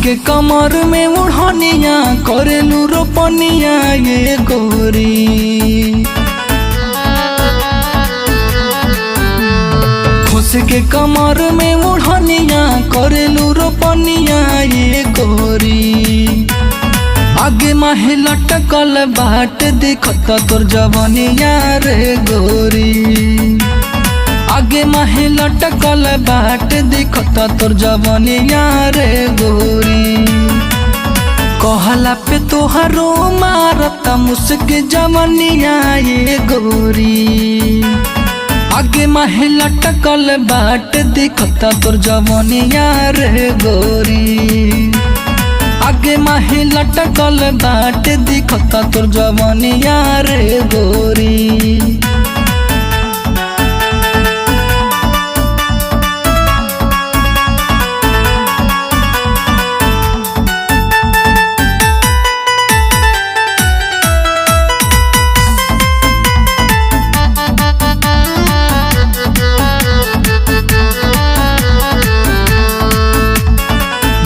के कमर में उड़निया करेलू रोपनिया ये गोरी। खुश के कमर में उड़निया करेलू रोपनिया ये गोरी। आगे माहे लटकल बाट दिखत तोर जवनिया रे गोरी। आगे माहे लटकल बाट दिखत तोर जवनिया रे गोरी। कहला पे तोहरो मारत मुस्क जवनिया ये गोरी। आगे माहे लटकल बाट दिखत तोर जवनिया रे गोरी। आगे माहे लटकल बाट दिखत तोर जवनिया रे गोरी।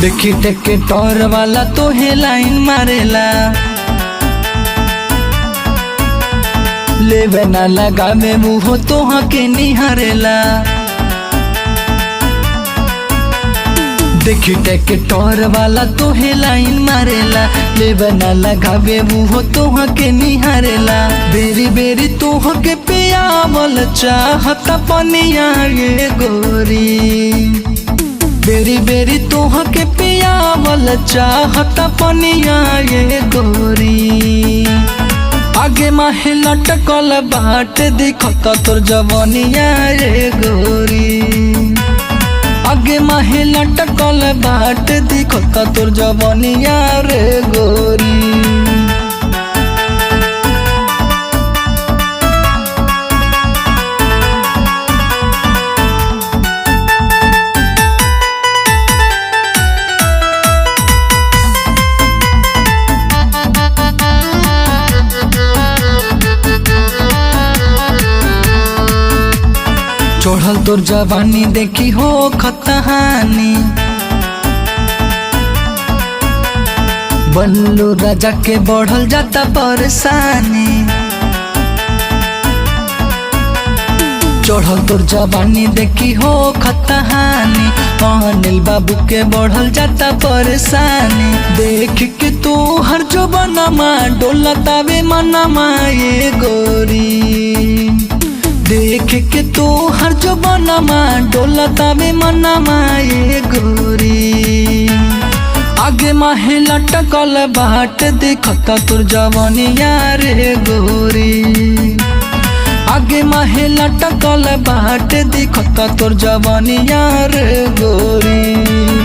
देखी टेके टोर वाला तो हे लाइन मारेला। लेवे ना लगावे मुँह तो के निहारेला। देखी टेके टोर वाला तो हे लाइन मारेला। लेवे ना लगावे मुँह तो के निहारेला। बेरी बेरी तो के पियावल चाहता पनिया ये गोरी। बेरी बेरी तोह के पियावल चाहता पनिया ये गोरी। आगे माहे लटकल बाट दिखत तोर जवनिया रे गोरी। आगे माहे लटकल बाट दिखत तोर जवनिया रे गोरी। चढ़ल तोर जवानी देखी हो खतहानी। बल्लू राजा के बढ़ल जाता परेशानी। चढ़ल तोर जवानी देखी हो खतहानी। अनिल बाबू के बढ़ल जाता परेशानी। देख के तू हर जो बनमा डोलतावे मनमा ये गोरी। देख के तू हर जो बनमा डोलतावे मनमा ये गोरी। आगे माहे लटकल बाट दिखत तोर जवनिया रे गोरी। आगे माहे लटकल बाट दिखत तोर जवनिया रे गोरी।